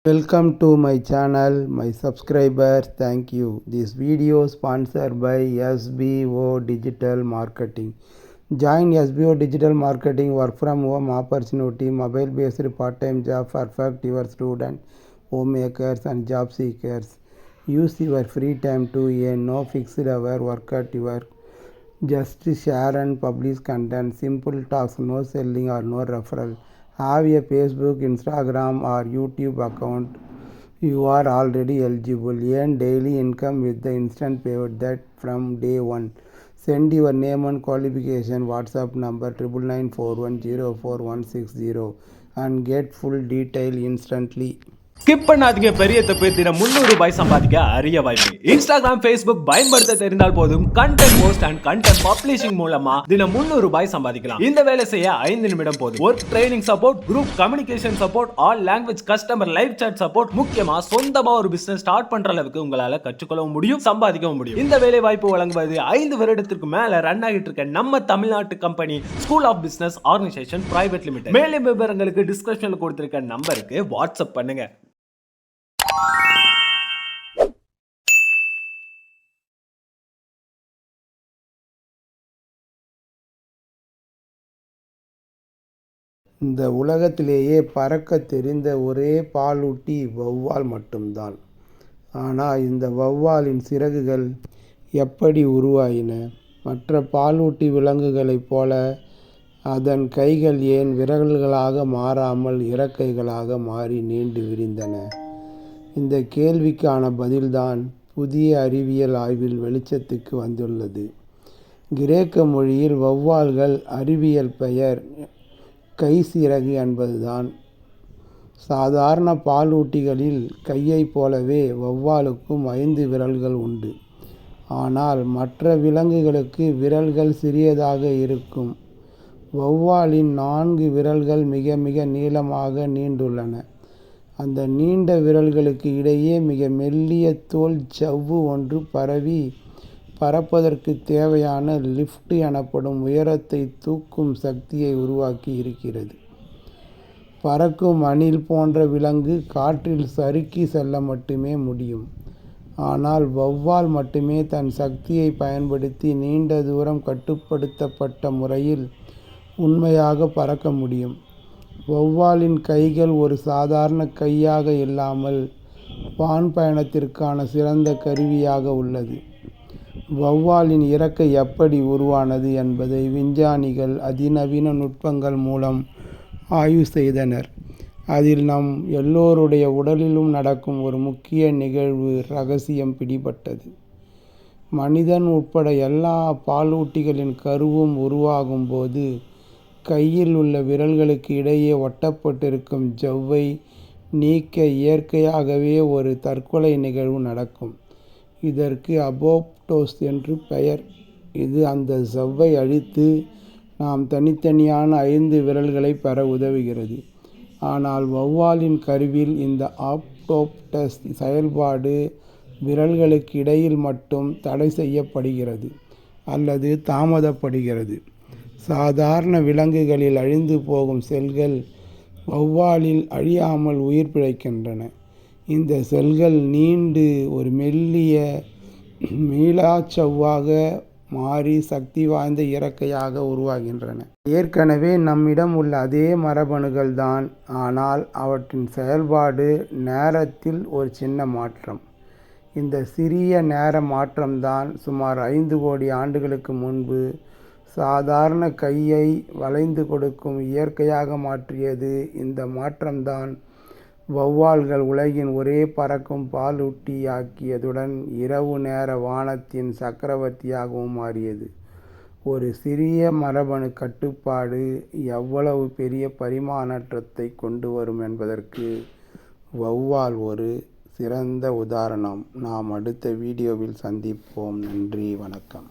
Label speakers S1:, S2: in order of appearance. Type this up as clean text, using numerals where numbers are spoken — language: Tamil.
S1: Welcome to my channel, my subscribers, thank you. This video sponsored by SBO Digital Marketing. Join SBO Digital Marketing work from home opportunity, mobile based part-time job perfect your student, homemakers and job seekers. Use your free time to earn, no fixed hour, work at your just share and publish content, simple talks, no selling or no referral. Have a Facebook, Instagram or YouTube account. You are already eligible. Earn daily income with the instant payout that from day one. Send your name and qualification, WhatsApp number 9994104160 and get full detail instantly.
S2: Skip பண்ணாதீங்க. பெரிய தப்பு. தினம் ரூபாய் சம்பாதிக்க அரிய வாய்ப்பு. இன்ஸ்டாகிராம், ஃபேஸ்புக் பயன்படுத்த தெரிந்தால் போதும். Content post and content publishing மூலமா தினம் ரூபாய் சம்பாதிக்கலாம். இந்த வேலை செய்ய 5 நிமிடம் போதும். Work training support, group communication support, all language customer live chat support, முக்கியமா சொந்தமா ஒரு பிசினஸ் ஸ்டார்ட் பண்ற அளவுக்கு உங்களால கற்றுக்கொள்ளவும் முடியும், சம்பாதிக்கவும் முடியும். இந்த வேலை வாய்ப்பு வழங்குவது 5 வருடத்திற்கு மேல ரன் ஆகிட்டு இருக்க நம்ம தமிழ்நாட்டு company school of business organisation private limited. மேலும் விவரங்களுக்கு டிஸ்கிரிப்ஷன்ல கொடுத்திருக்க நம்பருக்கு வாட்ஸ்அப் பண்ணுங்க.
S1: இந்த உலகத்திலேயே பறக்க தெரிந்த ஒரே பாலூட்டி வௌவால் மட்டும்தான். ஆனால் இந்த வௌவாலின் சிறகுகள் எப்படி உருவாயின? மற்ற பாலூட்டி விலங்குகளைப் போல அதன் கைகள் ஏன் விரல்களாக மாறாமல் இறக்கைகளாக மாறி நீண்டு விரிந்தன? இந்த கேள்விக்கான பதில்தான் புதிய அறிவியல் ஆய்வில் வெளிச்சத்துக்கு வந்துள்ளது. கிரேக்க மொழியில் வௌவால்கள் அறிவியல் பெயர் கைச்சிறகு என்பதுதான். சாதாரண பாலூட்டிகளில் கையைப் போலவே வௌவாலுக்கும் 5 விரல்கள் உண்டு. ஆனால் மற்ற விலங்குகளுக்கு விரல்கள் சிறியதாக இருக்கும். வௌவாலின் 4 விரல்கள் மிக மிக நீளமாக நீண்டுள்ளன. அந்த நீண்ட விரல்களுக்கு இடையே மிக மெல்லிய தோல் சவ்வு ஒன்று பரவி பறப்பதற்கு தேவையான லிஃப்ட் எனப்படும் உயரத்தை தூக்கும் சக்தியை உருவாக்கி இருக்கிறது. பறக்கும் அணில் போன்ற விலங்கு காற்றில் சறுக்கி செல்ல மட்டுமே முடியும். ஆனால் வௌவால் மட்டுமே தன் சக்தியை பயன்படுத்தி நீண்ட தூரம் கட்டுப்படுத்தப்பட்ட முறையில் உண்மையாக பறக்க முடியும். வௌவாலின் கைகள் ஒரு சாதாரண கையாக இல்லாமல் வான் பயணத்திற்கான சிறந்த கருவியாக உள்ளது. வௌவாலின் இறக்கை எப்படி உருவானது என்பதை விஞ்ஞானிகள் அதிநவீன நுட்பங்கள் மூலம் ஆய்வு செய்தனர். அதில் நம் எல்லோருடைய உடலிலும் நடக்கும் ஒரு முக்கிய நிகழ்வு ரகசியம் பிடிபட்டது. மனிதன் உட்பட எல்லா பாலூட்டிகளின் கருவும் உருவாகும் போது கையில் உள்ள விரல்களுக்கு இடையே ஒட்டப்பட்டிருக்கும் ஜவ்வை நீக்க இயற்கையாகவே ஒரு தற்கொலை நிகழ்வு நடக்கும். இதற்கு அபோப்டோஸ் என்று பெயர். இது அந்த ஜவ்வை அழித்து நாம் தனித்தனியான 5 விரல்களை பெற உதவுகிறது. ஆனால் வௌவாலின் கருவில் இந்த அபோப்டோஸ் செயல்பாடு விரல்களுக்கு இடையில் மட்டும் தடை செய்யப்படுகிறது அல்லது தாமதப்படுகிறது. சாதாரண விலங்குகளில் அழிந்து போகும் செல்கள் வௌவாலில் அழியாமல் உயிர் பிழைக்கின்றன. இந்த செல்கள் நீண்டு ஒரு மெல்லிய மீளாச்சவ்வாக மாறி சக்தி வாய்ந்த இறக்கையாக உருவாகின்றன. ஏற்கனவே நம்மிடம் உள்ள அதே மரபணுகள் தான். ஆனால் அவற்றின் செயல்பாடு நேரத்தில் ஒரு சின்ன மாற்றம். இந்த சிறிய நேர மாற்றம்தான் சுமார் 5 கோடி ஆண்டுகளுக்கு முன்பு சாதாரண கையை வளைந்து கொடுக்கும் இயற்கையாக மாற்றியது. இந்த மாற்றம்தான் வௌவால்கள் உலகின் ஒரே பறக்கும் பாலூட்டியாக்கியதுடன் இரவு நேர வானத்தின் சக்கரவர்த்தியாகவும் மாறியது. ஒரு சிறிய மரபணு கட்டுப்பாடு எவ்வளவு பெரிய பரிமாணத்தை கொண்டு வரும் என்பதற்கு வௌவால் ஒரு சிறந்த உதாரணம். நாம் அடுத்த வீடியோவில் சந்திப்போம். நன்றி, வணக்கம்.